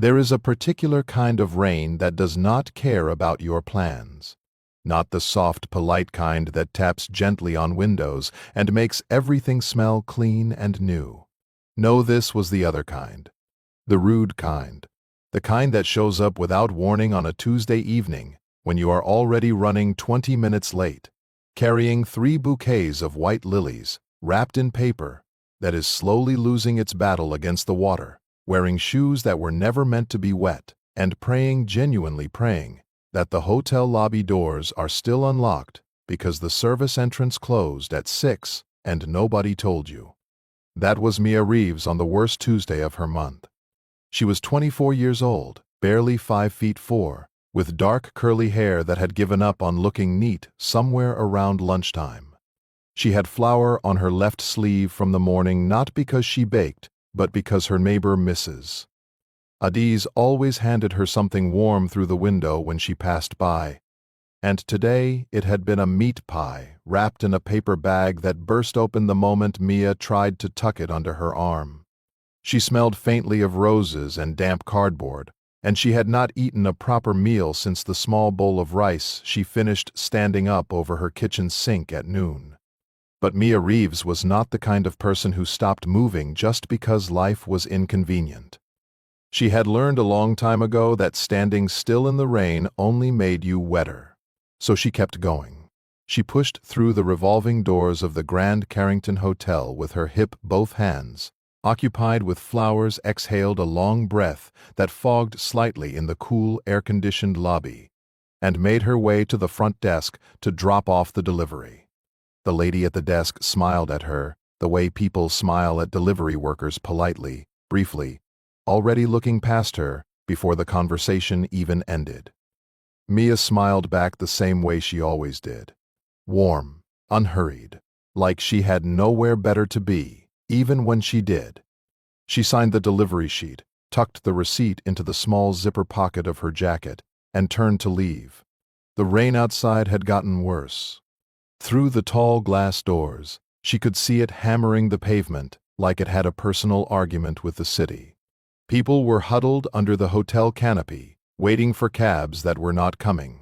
There is a particular kind of rain that does not care about your plans. Not the soft, polite kind that taps gently on windows and makes everything smell clean and new. No, this was the other kind. The rude kind. The kind that shows up without warning on a Tuesday evening when you are already running 20 minutes late, carrying 3 bouquets of white lilies, wrapped in paper, that is slowly losing its battle against the water, wearing shoes that were never meant to be wet, and praying, genuinely praying, that the hotel lobby doors are still unlocked because the service entrance closed at 6 and nobody told you. That was Mia Reeves on the worst Tuesday of her month. She was 24 years old, barely 5'4", with dark curly hair that had given up on looking neat somewhere around lunchtime. She had flour on her left sleeve from the morning not because she baked, but because her neighbor Mrs. Adiz always handed her something warm through the window when she passed by, and today it had been a meat pie wrapped in a paper bag that burst open the moment Mia tried to tuck it under her arm. She smelled faintly of roses and damp cardboard, and she had not eaten a proper meal since the small bowl of rice she finished standing up over her kitchen sink at noon. But Mia Reeves was not the kind of person who stopped moving just because life was inconvenient. She had learned a long time ago that standing still in the rain only made you wetter. So she kept going. She pushed through the revolving doors of the Grand Carrington Hotel with her hip both hands, occupied with flowers, exhaled a long breath that fogged slightly in the cool, air-conditioned lobby, and made her way to the front desk to drop off the delivery. The lady at the desk smiled at her, the way people smile at delivery workers politely, briefly, already looking past her before the conversation even ended. Mia smiled back the same way she always did. Warm, unhurried, like she had nowhere better to be, even when she did. She signed the delivery sheet, tucked the receipt into the small zipper pocket of her jacket, and turned to leave. The rain outside had gotten worse. Through the tall glass doors, she could see it hammering the pavement like it had a personal argument with the city. People were huddled under the hotel canopy, waiting for cabs that were not coming.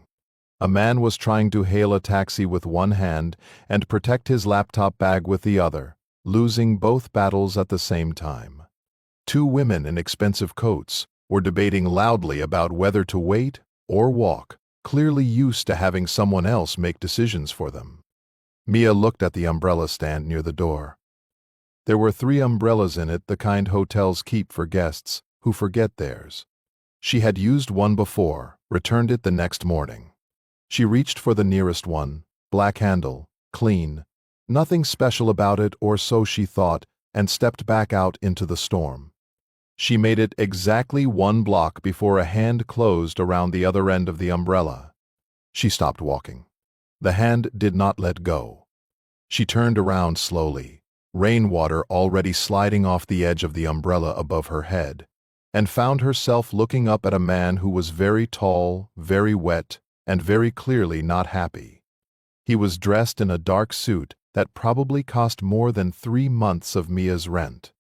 A man was trying to hail a taxi with one hand and protect his laptop bag with the other, losing both battles at the same time. 2 women in expensive coats were debating loudly about whether to wait or walk, clearly used to having someone else make decisions for them. Mia looked at the umbrella stand near the door. There were 3 umbrellas in it, the kind hotels keep for guests who forget theirs. She had used one before, returned it the next morning. She reached for the nearest one, black handle, clean, nothing special about it, or so she thought, and stepped back out into the storm. She made it exactly 1 block before a hand closed around the other end of the umbrella. She stopped walking. The hand did not let go. She turned around slowly, rainwater already sliding off the edge of the umbrella above her head, and found herself looking up at a man who was very tall, very wet, and very clearly not happy. He was dressed in a dark suit that probably cost more than 3 months of Mia's rent.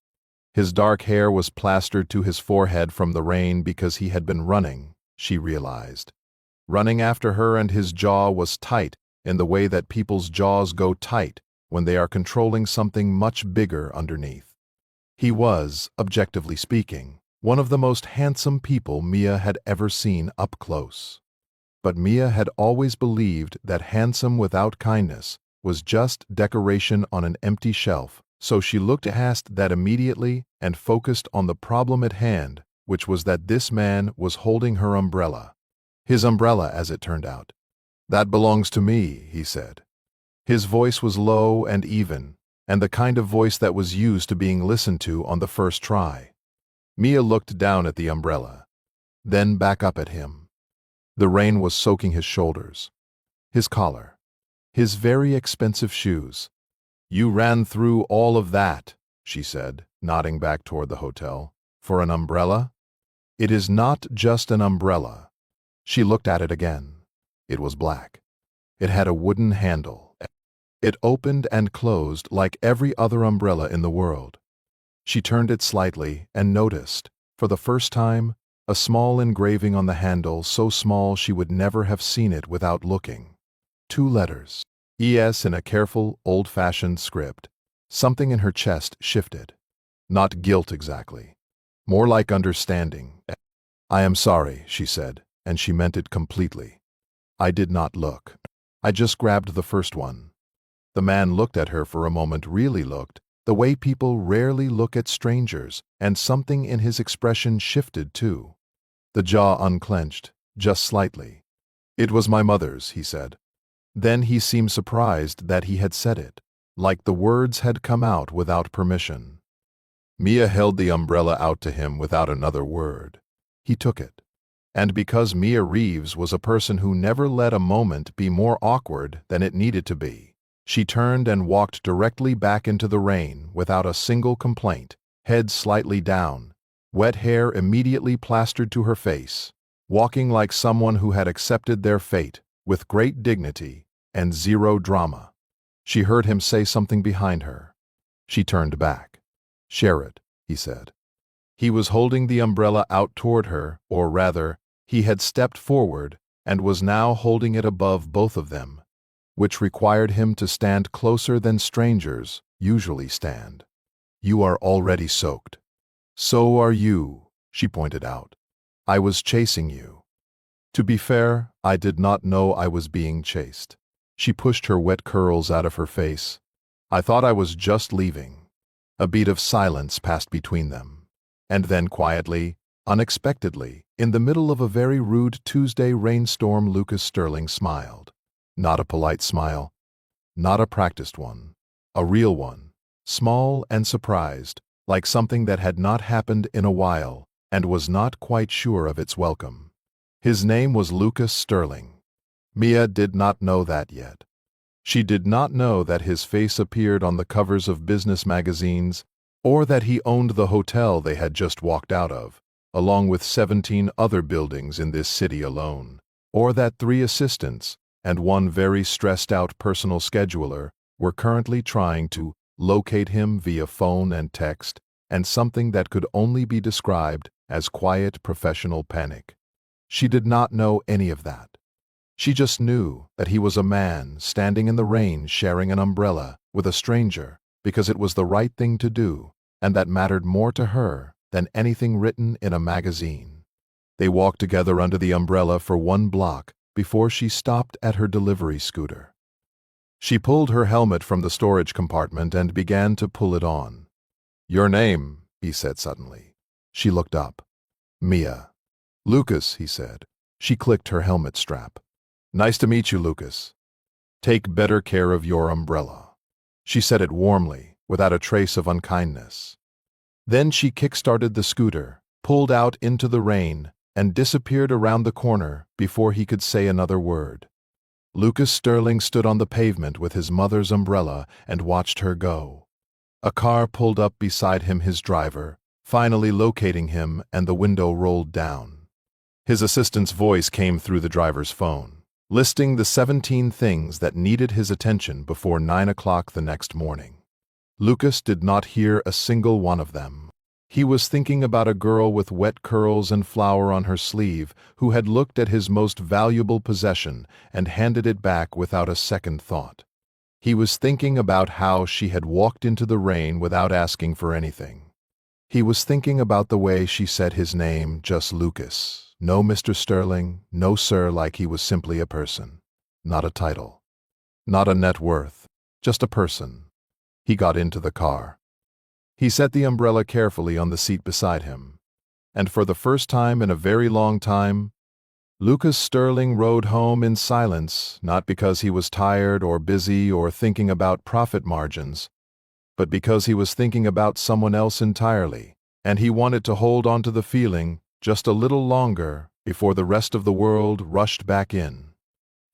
His dark hair was plastered to his forehead from the rain because he had been running, she realized. Running after her, and his jaw was tight in the way that people's jaws go tight when they are controlling something much bigger underneath. He was, objectively speaking, one of the most handsome people Mia had ever seen up close. But Mia had always believed that handsome without kindness was just decoration on an empty shelf, so she looked past that immediately and focused on the problem at hand, which was that this man was holding her umbrella. His umbrella, as it turned out. "That belongs to me," he said. His voice was low and even, and the kind of voice that was used to being listened to on the first try. Mia looked down at the umbrella, then back up at him. The rain was soaking his shoulders, his collar, his very expensive shoes. "You ran through all of that," she said, nodding back toward the hotel, "for an umbrella? It is not just an umbrella." She looked at it again. It was black. It had a wooden handle. It opened and closed like every other umbrella in the world. She turned it slightly and noticed, for the first time, A small engraving on the handle, so small she would never have seen it without looking. 2 letters. ES in a careful, old-fashioned script. Something in her chest shifted. Not guilt exactly. More like understanding. "I am sorry," she said, and she meant it completely. "I did not look. I just grabbed the first one." The man looked at her for a moment, really looked, the way people rarely look at strangers, and something in his expression shifted too. The jaw unclenched, just slightly. "It was my mother's," he said. Then he seemed surprised that he had said it, like the words had come out without permission. Mia held the umbrella out to him without another word. He took it. And because Mia Reeves was a person who never let a moment be more awkward than it needed to be, she turned and walked directly back into the rain without a single complaint, head slightly down, wet hair immediately plastered to her face, walking like someone who had accepted their fate with great dignity and zero drama. She heard him say something behind her. She turned back. "Share it," he said. He was holding the umbrella out toward her, or rather, he had stepped forward and was now holding it above both of them, which required him to stand closer than strangers usually stand. "You are already soaked." "So are you," she pointed out. "I was chasing you." To be fair, I did not know I was being chased. She pushed her wet curls out of her face. "I thought I was just leaving." A beat of silence passed between them. And then quietly, unexpectedly, in the middle of a very rude Tuesday rainstorm, Lucas Sterling smiled. Not a polite smile. Not a practiced one. A real one. Small and surprised, like something that had not happened in a while and was not quite sure of its welcome. His name was Lucas Sterling. Mia did not know that yet. She did not know that his face appeared on the covers of business magazines, or that he owned the hotel they had just walked out of, along with 17 other buildings in this city alone, or that 3 assistants and 1 very stressed-out personal scheduler were currently trying to locate him via phone and text, and something that could only be described as quiet professional panic. She did not know any of that. She just knew that he was a man standing in the rain sharing an umbrella with a stranger because it was the right thing to do, and that mattered more to her than anything written in a magazine. They walked together under the umbrella for 1 block before she stopped at her delivery scooter. She pulled her helmet from the storage compartment and began to pull it on. "Your name," he said suddenly. She looked up. "Mia." "Lucas," he said. She clicked her helmet strap. "Nice to meet you, Lucas. Take better care of your umbrella." She said it warmly, without a trace of unkindness. Then she kick-started the scooter, pulled out into the rain, and disappeared around the corner before he could say another word. Lucas Sterling stood on the pavement with his mother's umbrella and watched her go. A car pulled up beside him, his driver, finally locating him, and the window rolled down. His assistant's voice came through the driver's phone, listing the 17 things that needed his attention before 9 o'clock the next morning. Lucas did not hear a single one of them. He was thinking about a girl with wet curls and flour on her sleeve who had looked at his most valuable possession and handed it back without a second thought. He was thinking about how she had walked into the rain without asking for anything. He was thinking about the way she said his name, just Lucas. No Mr. Sterling, no sir, like he was simply a person. Not a title. Not a net worth. Just a person. He got into the car. He set the umbrella carefully on the seat beside him. And for the first time in a very long time, Lucas Sterling rode home in silence, not because he was tired or busy or thinking about profit margins, but because he was thinking about someone else entirely, and he wanted to hold on to the feeling just a little longer before the rest of the world rushed back in.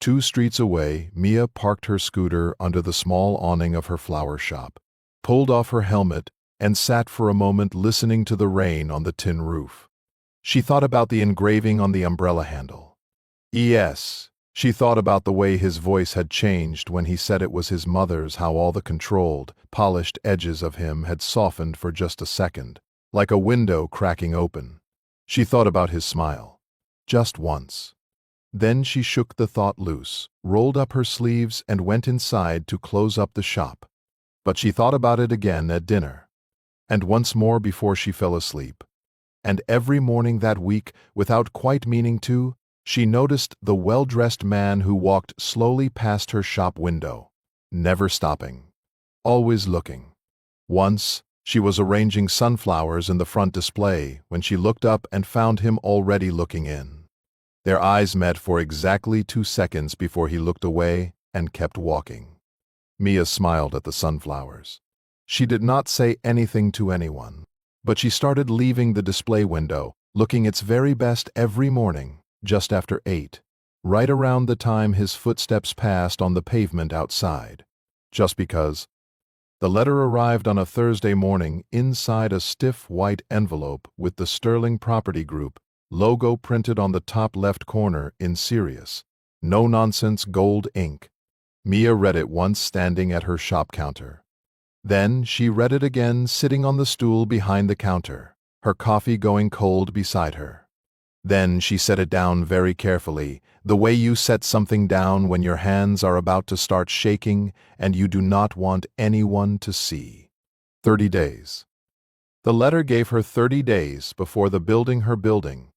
2 streets away, Mia parked her scooter under the small awning of her flower shop, pulled off her helmet, and sat for a moment listening to the rain on the tin roof. She thought about the engraving on the umbrella handle. Yes, she thought about the way his voice had changed when he said it was his mother's, how all the controlled, polished edges of him had softened for just a second, like a window cracking open. She thought about his smile. Just once. Then she shook the thought loose, rolled up her sleeves, and went inside to close up the shop. But she thought about it again at dinner, and once more before she fell asleep. And every morning that week, without quite meaning to, she noticed the well-dressed man who walked slowly past her shop window, never stopping, always looking. Once, she was arranging sunflowers in the front display when she looked up and found him already looking in. Their eyes met for exactly 2 seconds before he looked away and kept walking. Mia smiled at the sunflowers. She did not say anything to anyone, but she started leaving the display window, looking its very best every morning, just after 8, right around the time his footsteps passed on the pavement outside. Just because. The letter arrived on a Thursday morning inside a stiff white envelope with the Sterling Property Group logo printed on the top left corner in serious, no-nonsense gold ink. Mia read it once standing at her shop counter. Then she read it again sitting on the stool behind the counter, her coffee going cold beside her. Then she set it down very carefully, the way you set something down when your hands are about to start shaking and you do not want anyone to see. 30 days. The letter gave her 30 days before the building her building,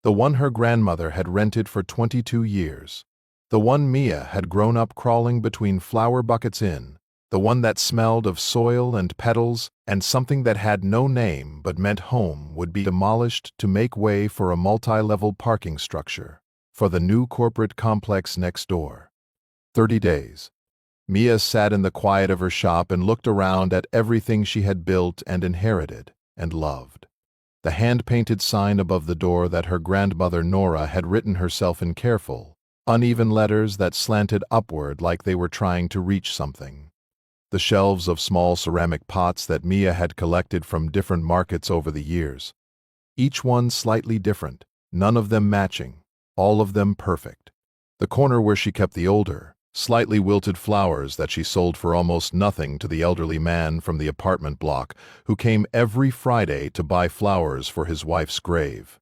the one her grandmother had rented for 22 years, the one Mia had grown up crawling between flower buckets in, the one that smelled of soil and petals and something that had no name but meant home would be demolished to make way for a multi-level parking structure for the new corporate complex next door. 30 days. Mia sat in the quiet of her shop and looked around at everything she had built and inherited and loved. The hand-painted sign above the door that her grandmother Nora had written herself in careful, uneven letters that slanted upward like they were trying to reach something. The shelves of small ceramic pots that Mia had collected from different markets over the years. Each one slightly different, none of them matching, all of them perfect. The corner where she kept the older, slightly wilted flowers that she sold for almost nothing to the elderly man from the apartment block who came every Friday to buy flowers for his wife's grave.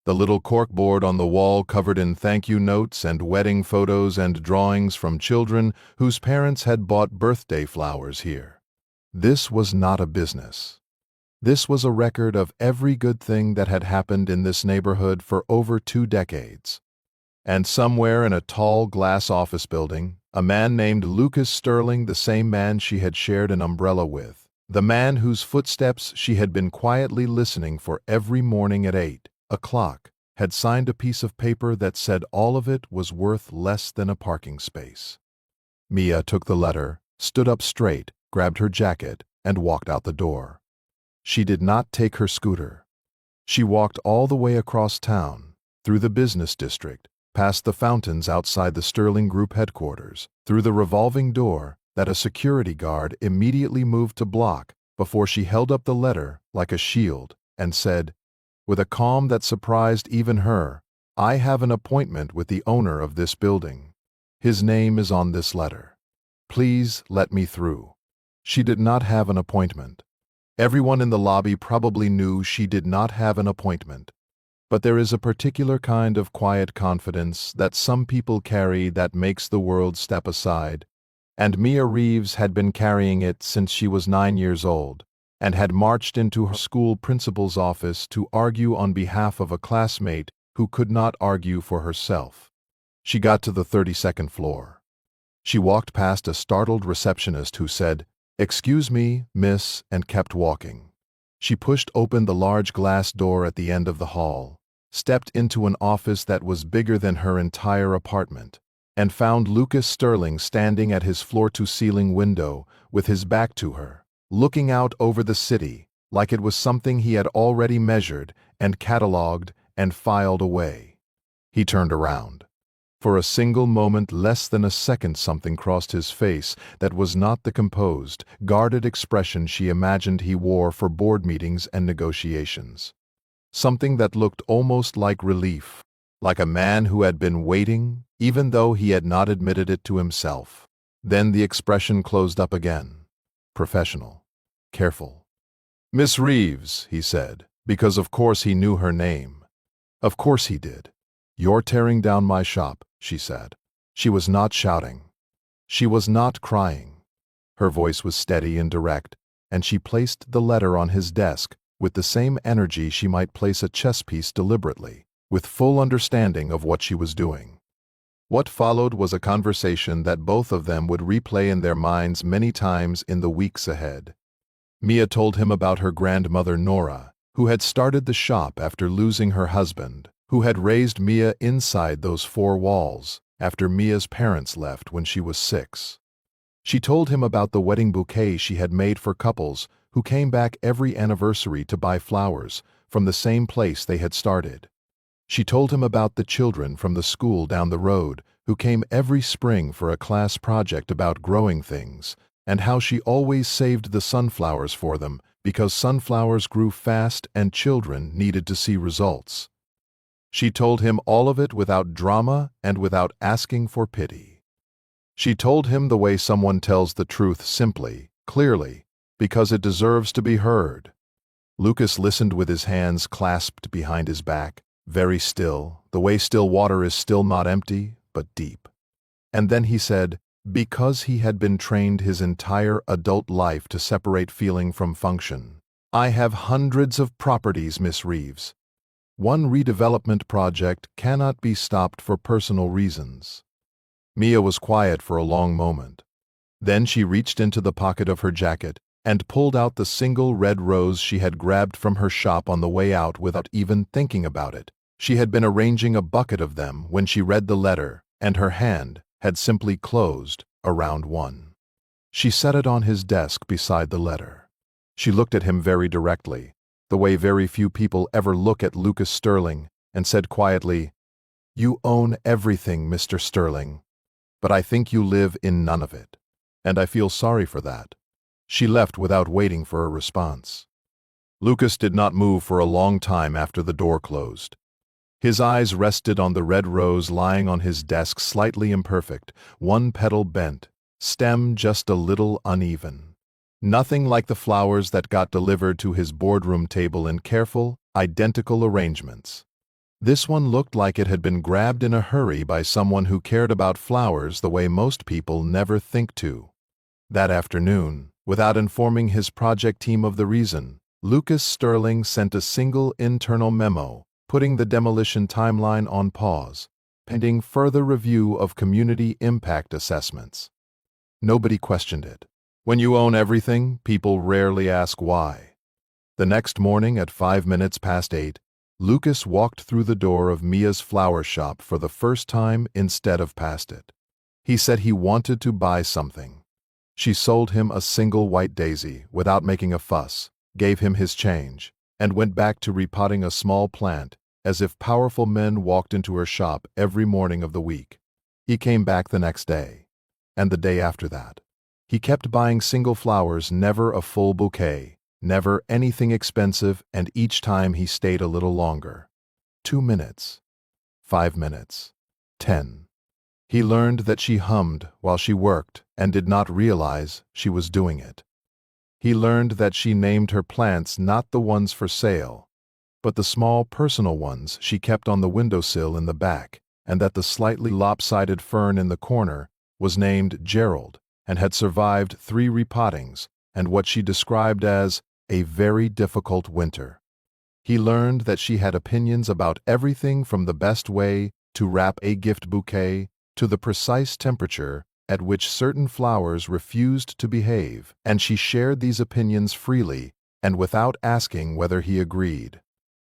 The little corkboard on the wall covered in thank you notes and wedding photos and drawings from children whose parents had bought birthday flowers here. This was not a business. This was a record of every good thing that had happened in this neighborhood for over 2 decades. And somewhere in a tall glass office building, a man named Lucas Sterling, the same man she had shared an umbrella with, the man whose footsteps she had been quietly listening for every morning at 8 o'clock, had signed a piece of paper that said all of it was worth less than a parking space. Mia took the letter, stood up straight, grabbed her jacket, and walked out the door. She did not take her scooter. She walked all the way across town, through the business district, past the fountains outside the Sterling Group headquarters, through the revolving door that a security guard immediately moved to block before she held up the letter like a shield and said, with a calm that surprised even her, "I have an appointment with the owner of this building. His name is on this letter. Please let me through." She did not have an appointment. Everyone in the lobby probably knew she did not have an appointment. But there is a particular kind of quiet confidence that some people carry that makes the world step aside, and Mia Reeves had been carrying it since she was 9 years old, and had marched into her school principal's office to argue on behalf of a classmate who could not argue for herself. She got to the 32nd floor. She walked past a startled receptionist who said, "Excuse me, miss," and kept walking. She pushed open the large glass door at the end of the hall, stepped into an office that was bigger than her entire apartment, and found Lucas Sterling standing at his floor-to-ceiling window with his back to her, looking out over the city like it was something he had already measured and catalogued and filed away. He turned around. For a single moment, less than a second, something crossed his face that was not the composed, guarded expression she imagined he wore for board meetings and negotiations. Something that looked almost like relief, like a man who had been waiting, even though he had not admitted it to himself. Then the expression closed up again. Professional. Careful. "Miss Reeves," he said, because of course he knew her name. Of course he did. You're tearing down my shop, she said. She was not shouting. She was not crying. Her voice was steady and direct, and she placed the letter on his desk with the same energy she might place a chess piece deliberately, with full understanding of what she was doing. What followed was a conversation that both of them would replay in their minds many times in the weeks ahead. Mia told him about her grandmother Nora, who had started the shop after losing her husband, who had raised Mia inside those four walls after Mia's parents left when she was 6. She told him about the wedding bouquet she had made for couples who came back every anniversary to buy flowers from the same place they had started. She told him about the children from the school down the road who came every spring for a class project about growing things, and how she always saved the sunflowers for them because sunflowers grew fast and children needed to see results. She told him all of it without drama and without asking for pity. She told him the way someone tells the truth simply, clearly, because it deserves to be heard. Lucas listened with his hands clasped behind his back, very still, the way still water is still not empty, but deep. And then he said, because he had been trained his entire adult life to separate feeling from function, I have hundreds of properties, Miss Reeves. One redevelopment project cannot be stopped for personal reasons. Mia was quiet for a long moment. Then she reached into the pocket of her jacket and pulled out the single red rose she had grabbed from her shop on the way out without even thinking about it. She had been arranging a bucket of them when she read the letter, and her hand had simply closed around one. She set it on his desk beside the letter. She looked at him very directly, the way very few people ever look at Lucas Sterling, and said quietly, "You own everything, Mr. Sterling, but I think you live in none of it, and I feel sorry for that." She left without waiting for a response. Lucas did not move for a long time after the door closed. His eyes rested on the red rose lying on his desk, slightly imperfect, one petal bent, stem just a little uneven. Nothing like the flowers that got delivered to his boardroom table in careful, identical arrangements. This one looked like it had been grabbed in a hurry by someone who cared about flowers the way most people never think to. That afternoon, without informing his project team of the reason, Lucas Sterling sent a single internal memo putting the demolition timeline on pause, pending further review of community impact assessments. Nobody questioned it. When you own everything, people rarely ask why. The next morning at 8:05, Lucas walked through the door of Mia's flower shop for the first time instead of past it. He said he wanted to buy something. She sold him a single white daisy without making a fuss, gave him his change, and went back to repotting a small plant as if powerful men walked into her shop every morning of the week. He came back the next day, and the day after that. He kept buying single flowers, never a full bouquet, never anything expensive, and each time he stayed a little longer. 2 minutes, 5 minutes, 10. He learned that she hummed while she worked and did not realize she was doing it. He learned that she named her plants not the ones for sale, but the small personal ones she kept on the windowsill in the back, and that the slightly lopsided fern in the corner was named Gerald and had survived 3 repottings and what she described as a very difficult winter. He learned that she had opinions about everything from the best way to wrap a gift bouquet to the precise temperature at which certain flowers refused to behave, and she shared these opinions freely and without asking whether he agreed.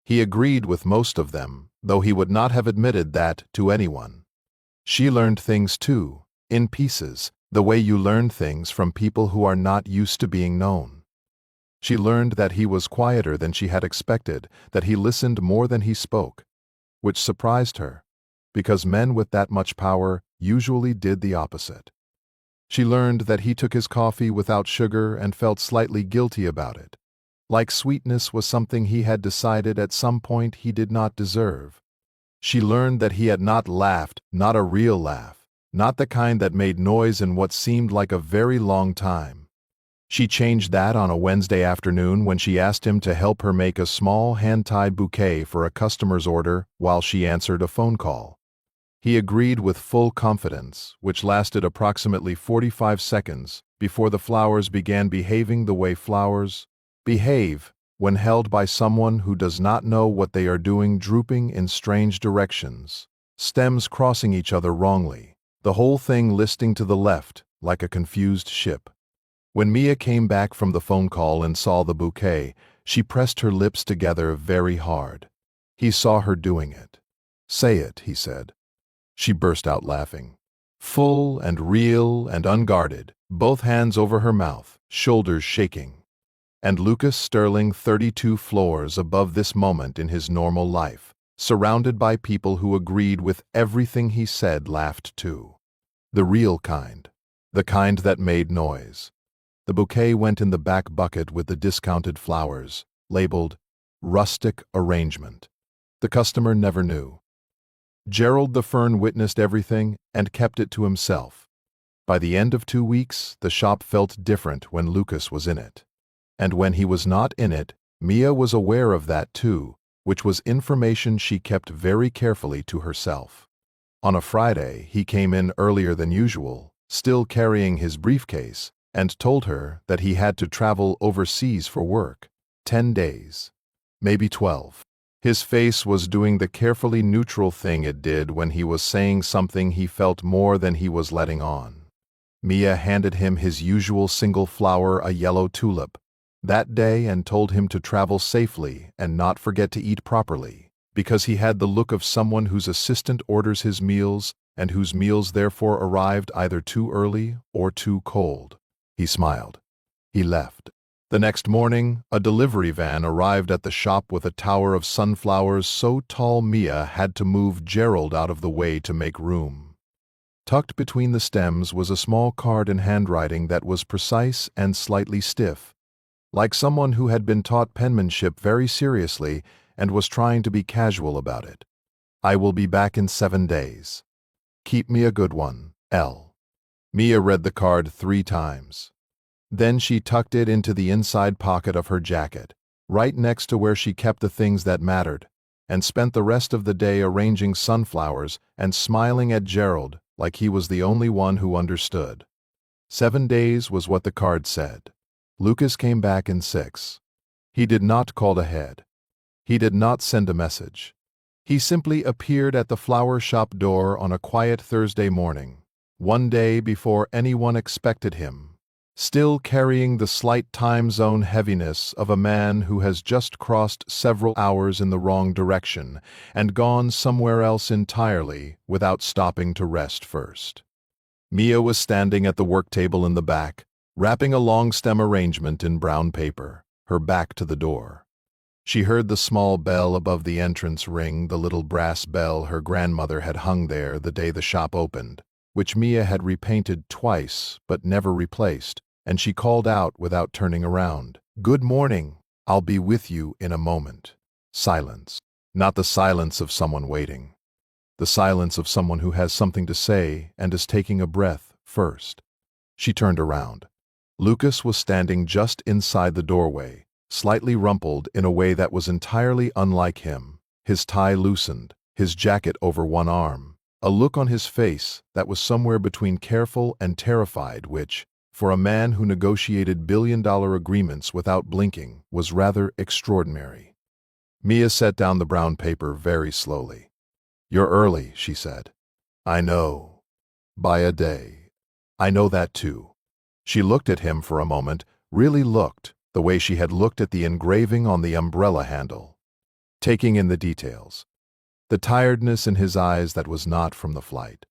He agreed with most of them, though he would not have admitted that to anyone. She learned things too, in pieces, the way you learn things from people who are not used to being known. She learned that he was quieter than she had expected, that he listened more than he spoke, which surprised her, because men with that much power usually did the opposite. She learned that he took his coffee without sugar and felt slightly guilty about it, like sweetness was something he had decided at some point he did not deserve. She learned that he had not laughed, not a real laugh, not the kind that made noise in what seemed like a very long time. She changed that on a Wednesday afternoon when she asked him to help her make a small hand-tied bouquet for a customer's order while she answered a phone call. He agreed with full confidence, which lasted approximately 45 seconds before the flowers began behaving the way flowers behave when held by someone who does not know what they are doing, drooping in strange directions, stems crossing each other wrongly, the whole thing listing to the left like a confused ship. When Mia came back from the phone call and saw the bouquet, she pressed her lips together very hard. He saw her doing it. "Say it," he said. She burst out laughing. Full and real and unguarded, both hands over her mouth, shoulders shaking. And Lucas Sterling, 32 floors above this moment in his normal life, surrounded by people who agreed with everything he said, laughed too. The real kind. The kind that made noise. The bouquet went in the back bucket with the discounted flowers, labeled rustic arrangement. The customer never knew. Gerald the Fern witnessed everything and kept it to himself. By the end of 2 weeks, the shop felt different when Lucas was in it. And when he was not in it, Mia was aware of that too, which was information she kept very carefully to herself. On a Friday, he came in earlier than usual, still carrying his briefcase, and told her that he had to travel overseas for work. 10 days. Maybe 12. His face was doing the carefully neutral thing it did when he was saying something he felt more than he was letting on. Mia handed him his usual single flower, a yellow tulip, that day and told him to travel safely and not forget to eat properly, because he had the look of someone whose assistant orders his meals and whose meals therefore arrived either too early or too cold. He smiled. He left. The next morning, a delivery van arrived at the shop with a tower of sunflowers so tall Mia had to move Gerald out of the way to make room. Tucked between the stems was a small card in handwriting that was precise and slightly stiff, like someone who had been taught penmanship very seriously and was trying to be casual about it. "I will be back in 7 days. Keep me a good one, L." Mia read the card 3 times. Then she tucked it into the inside pocket of her jacket, right next to where she kept the things that mattered, and spent the rest of the day arranging sunflowers and smiling at Gerald like he was the only one who understood. 7 days was what the card said. Lucas came back in 6. He did not call ahead. He did not send a message. He simply appeared at the flower shop door on a quiet Thursday morning, one day before anyone expected him, still carrying the slight time zone heaviness of a man who has just crossed several hours in the wrong direction and gone somewhere else entirely without stopping to rest first. Mia was standing at the work table in the back, wrapping a long stem arrangement in brown paper, her back to the door. She heard the small bell above the entrance ring, the little brass bell her grandmother had hung there the day the shop opened, which Mia had repainted twice but never replaced, and she called out without turning around, "Good morning, I'll be with you in a moment." Silence. Not the silence of someone waiting. The silence of someone who has something to say and is taking a breath first. She turned around. Lucas was standing just inside the doorway, slightly rumpled in a way that was entirely unlike him, his tie loosened, his jacket over one arm, a look on his face that was somewhere between careful and terrified, which, for a man who negotiated billion-dollar agreements without blinking, was rather extraordinary. Mia set down the brown paper very slowly. "You're early," she said. "I know. By a day. I know that too." She looked at him for a moment, really looked, the way she had looked at the engraving on the umbrella handle, taking in the details. The tiredness in his eyes that was not from the flight.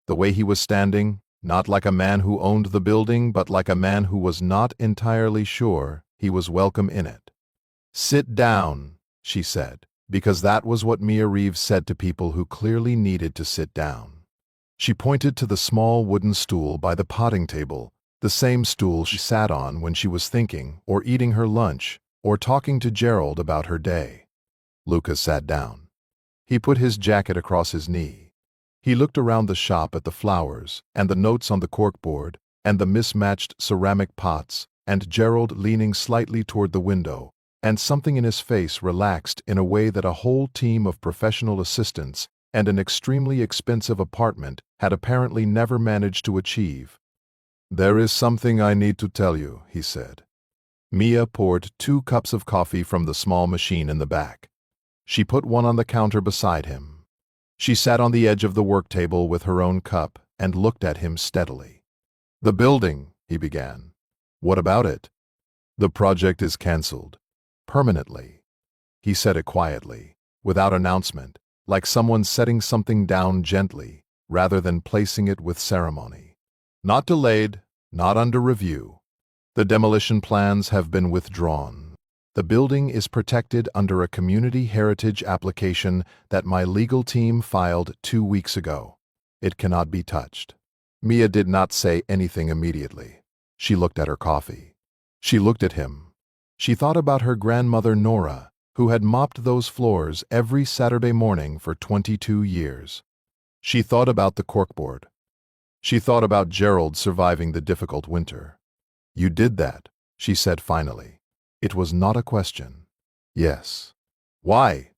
The way he was standing, not like a man who owned the building, but like a man who was not entirely sure he was welcome in it. "Sit down," she said, because that was what Mia Reeves said to people who clearly needed to sit down. She pointed to the small wooden stool by the potting table, the same stool she sat on when she was thinking or eating her lunch or talking to Gerald about her day. Lucas sat down. He put his jacket across his knee. He looked around the shop at the flowers and the notes on the corkboard and the mismatched ceramic pots and Gerald leaning slightly toward the window, and something in his face relaxed in a way that a whole team of professional assistants and an extremely expensive apartment had apparently never managed to achieve. "There is something I need to tell you," he said. Mia poured 2 cups of coffee from the small machine in the back. She put one on the counter beside him. She sat on the edge of the work table with her own cup and looked at him steadily. "The building," he began. "What about it?" "The project is cancelled. Permanently." He said it quietly, without announcement, like someone setting something down gently, rather than placing it with ceremony. "Not delayed, not under review. The demolition plans have been withdrawn. The building is protected under a community heritage application that my legal team filed 2 weeks ago. It cannot be touched." Mia did not say anything immediately. She looked at her coffee. She looked at him. She thought about her grandmother Nora, who had mopped those floors every Saturday morning for 22 years. She thought about the corkboard. She thought about Gerald surviving the difficult winter. "You did that," she said finally. It was not a question. "Yes." "Why?"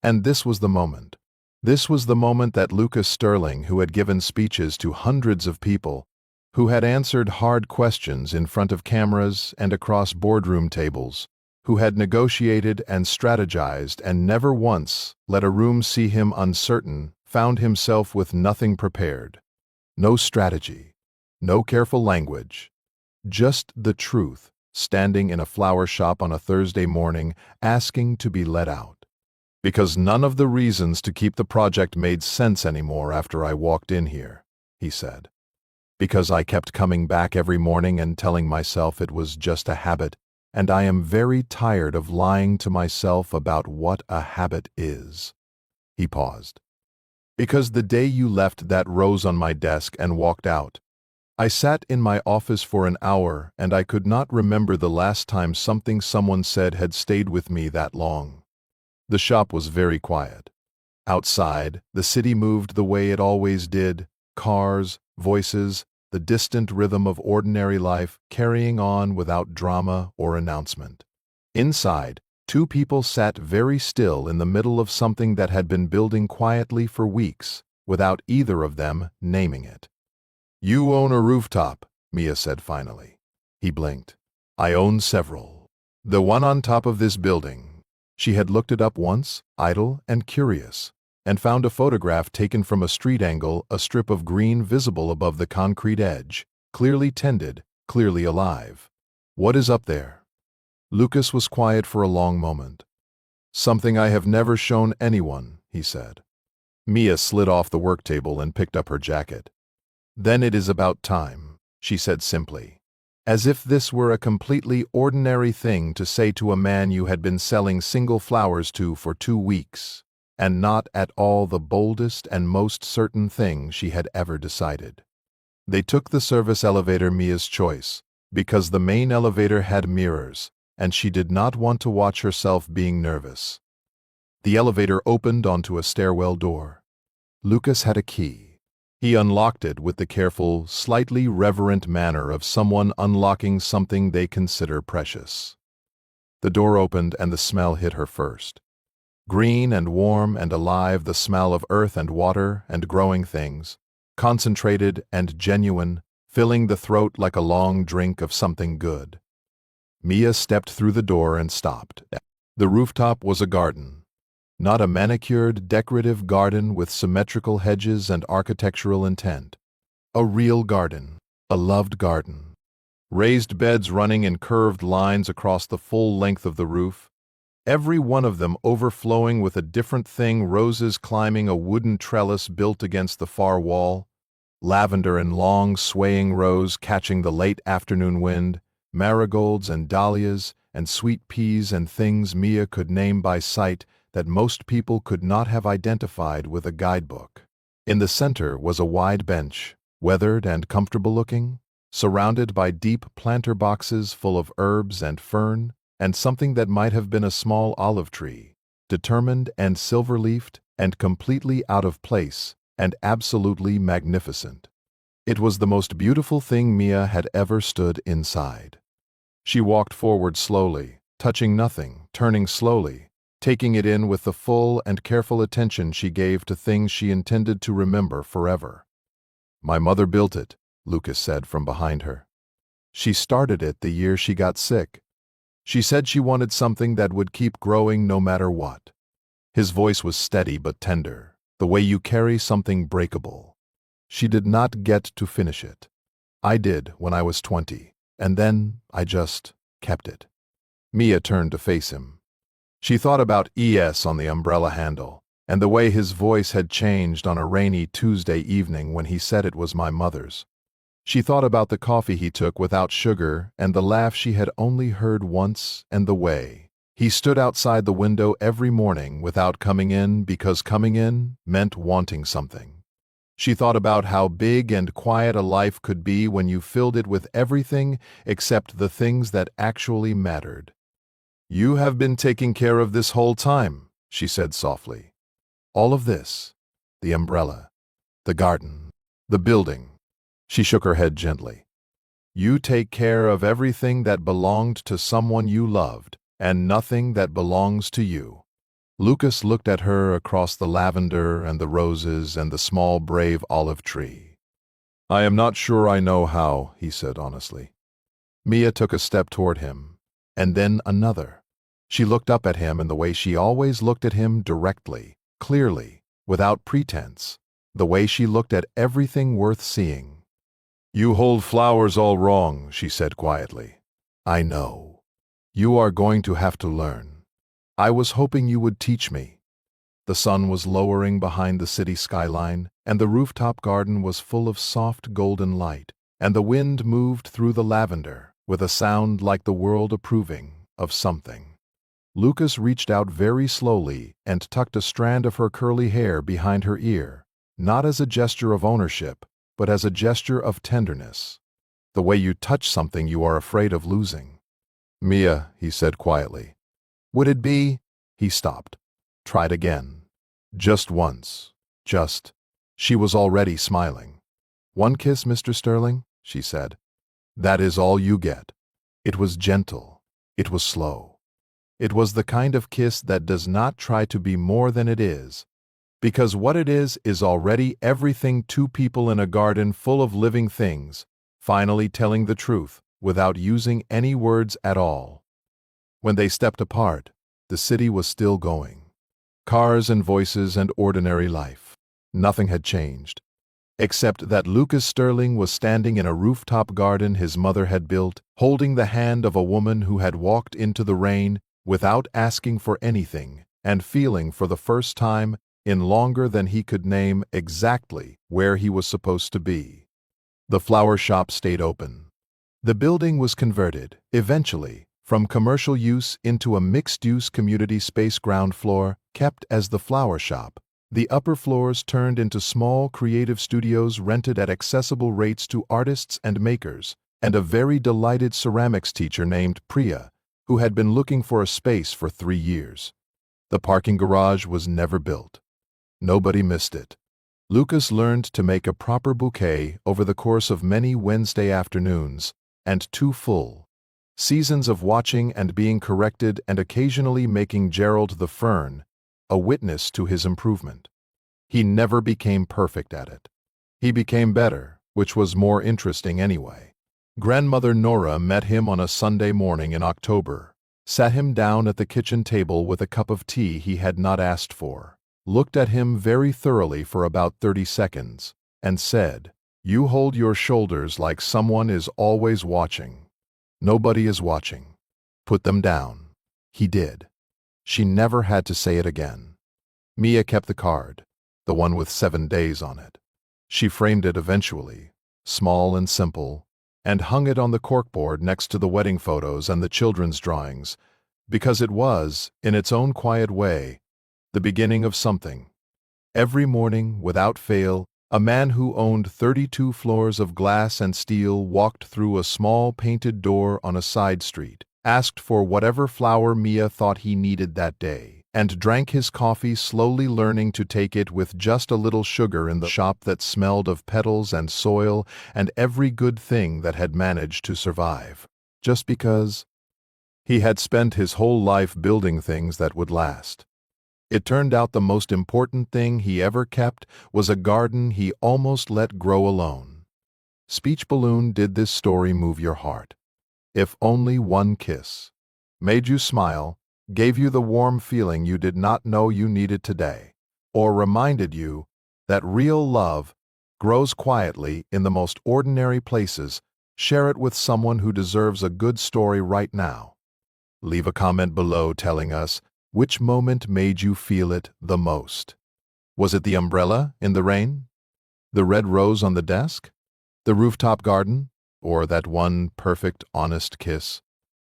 And this was the moment. This was the moment that Lucas Sterling, who had given speeches to hundreds of people, who had answered hard questions in front of cameras and across boardroom tables, who had negotiated and strategized and never once let a room see him uncertain, found himself with nothing prepared. No strategy, no careful language, just the truth, standing in a flower shop on a Thursday morning, asking to be let out. "Because none of the reasons to keep the project made sense anymore after I walked in here," he said. "Because I kept coming back every morning and telling myself it was just a habit, and I am very tired of lying to myself about what a habit is." He paused. "Because the day you left that rose on my desk and walked out, I sat in my office for an hour and I could not remember the last time something someone said had stayed with me that long." The shop was very quiet. Outside, the city moved the way it always did, cars, voices, the distant rhythm of ordinary life carrying on without drama or announcement. Inside, 2 people sat very still in the middle of something that had been building quietly for weeks, without either of them naming it. "You own a rooftop," Mia said finally. He blinked. "I own several. The one on top of this building." She had looked it up once, idle and curious, and found a photograph taken from a street angle, a strip of green visible above the concrete edge, clearly tended, clearly alive. "What is up there?" Lucas was quiet for a long moment. "Something I have never shown anyone," he said. Mia slid off the work table and picked up her jacket. "Then it is about time," she said simply, as if this were a completely ordinary thing to say to a man you had been selling single flowers to for 2 weeks, and not at all the boldest and most certain thing she had ever decided. They took the service elevator, Mia's choice, because the main elevator had mirrors, and she did not want to watch herself being nervous. The elevator opened onto a stairwell door. Lucas had a key. He unlocked it with the careful, slightly reverent manner of someone unlocking something they consider precious. The door opened and the smell hit her first. Green and warm and alive, the smell of earth and water and growing things, concentrated and genuine, filling the throat like a long drink of something good. Mia stepped through the door and stopped. The rooftop was a garden. Not a manicured, decorative garden with symmetrical hedges and architectural intent. A real garden, a loved garden. Raised beds running in curved lines across the full length of the roof, every one of them overflowing with a different thing, roses climbing a wooden trellis built against the far wall, lavender in long, swaying rows catching the late afternoon wind, marigolds and dahlias and sweet peas and things Mia could name by sight that most people could not have identified with a guidebook. In the center was a wide bench, weathered and comfortable-looking, surrounded by deep planter boxes full of herbs and fern, and something that might have been a small olive tree, determined and silver-leafed and completely out of place and absolutely magnificent. It was the most beautiful thing Mia had ever stood inside. She walked forward slowly, touching nothing, turning slowly, taking it in with the full and careful attention she gave to things she intended to remember forever. "My mother built it," Lucas said from behind her. "She started it the year she got sick. She said she wanted something that would keep growing no matter what." His voice was steady but tender, the way you carry something breakable. "She did not get to finish it. I did when I was 20, and then I just kept it." Mia turned to face him. She thought about ES on the umbrella handle, and the way his voice had changed on a rainy Tuesday evening when he said it was my mother's. She thought about the coffee he took without sugar and the laugh she had only heard once and the way he stood outside the window every morning without coming in because coming in meant wanting something. She thought about how big and quiet a life could be when you filled it with everything except the things that actually mattered. "You have been taking care of this whole time," she said softly. "All of this, the umbrella, the garden, the building." She shook her head gently. "You take care of everything that belonged to someone you loved, and nothing that belongs to you." Lucas looked at her across the lavender and the roses and the small brave olive tree. "I am not sure I know how," he said honestly. Mia took a step toward him, and then another. She looked up at him in the way she always looked at him, directly, clearly, without pretense, the way she looked at everything worth seeing. "You hold flowers all wrong," she said quietly. "I know. You are going to have to learn. I was hoping you would teach me." The sun was lowering behind the city skyline, and the rooftop garden was full of soft golden light, and the wind moved through the lavender with a sound like the world approving of something. Lucas reached out very slowly and tucked a strand of her curly hair behind her ear, not as a gesture of ownership, but as a gesture of tenderness. The way you touch something you are afraid of losing. "Mia," he said quietly. "Would it be—" He stopped. Tried again. "Just once. Just—" She was already smiling. "One kiss, Mr. Sterling," she said. "That is all you get." It was gentle. It was slow. It was the kind of kiss that does not try to be more than it is, because what it is already everything. Two people in a garden full of living things, finally telling the truth without using any words at all. When they stepped apart, the city was still going. Cars and voices and ordinary life. Nothing had changed, except that Lucas Sterling was standing in a rooftop garden his mother had built, holding the hand of a woman who had walked into the rain without asking for anything, and feeling for the first time in longer than he could name exactly where he was supposed to be. The flower shop stayed open. The building was converted, eventually, from commercial use into a mixed-use community space. Ground floor kept as the flower shop. The upper floors turned into small creative studios rented at accessible rates to artists and makers, and a very delighted ceramics teacher named Priya, who had been looking for a space for 3 years. The parking garage was never built. Nobody missed it. Lucas learned to make a proper bouquet over the course of many Wednesday afternoons, and 2 full seasons of watching and being corrected and occasionally making Gerald the fern a witness to his improvement. He never became perfect at it. He became better, which was more interesting anyway. Grandmother Nora met him on a Sunday morning in October, sat him down at the kitchen table with a cup of tea he had not asked for, looked at him very thoroughly for about 30 seconds, and said, "You hold your shoulders like someone is always watching. Nobody is watching. Put them down." He did. She never had to say it again. Mia kept the card, the one with 7 days on it. She framed it eventually, small and simple, and hung it on the corkboard next to the wedding photos and the children's drawings, because it was, in its own quiet way, the beginning of something. Every morning, without fail, a man who owned 32 floors of glass and steel walked through a small painted door on a side street, asked for whatever flour Mia thought he needed that day, and drank his coffee, slowly learning to take it with just a little sugar in the shop that smelled of petals and soil and every good thing that had managed to survive. just because he had spent his whole life building things that would last. It turned out the most important thing he ever kept was a garden he almost let grow alone. Speech Balloon, did this story move your heart? If only one kiss made you smile, gave you the warm feeling you did not know you needed today, or reminded you that real love grows quietly in the most ordinary places, share it with someone who deserves a good story right now. Leave a comment below telling us which moment made you feel it the most. Was it the umbrella in the rain? The red rose on the desk? The rooftop garden? Or that one perfect, honest kiss?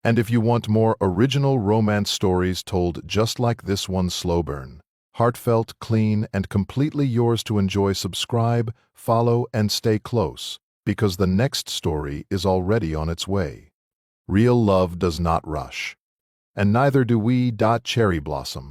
And if you want more original romance stories told just like this one, slow burn, heartfelt, clean, and completely yours to enjoy, subscribe, follow, and stay close, because the next story is already on its way. Real love does not rush, and neither do we. Cherry Blossom.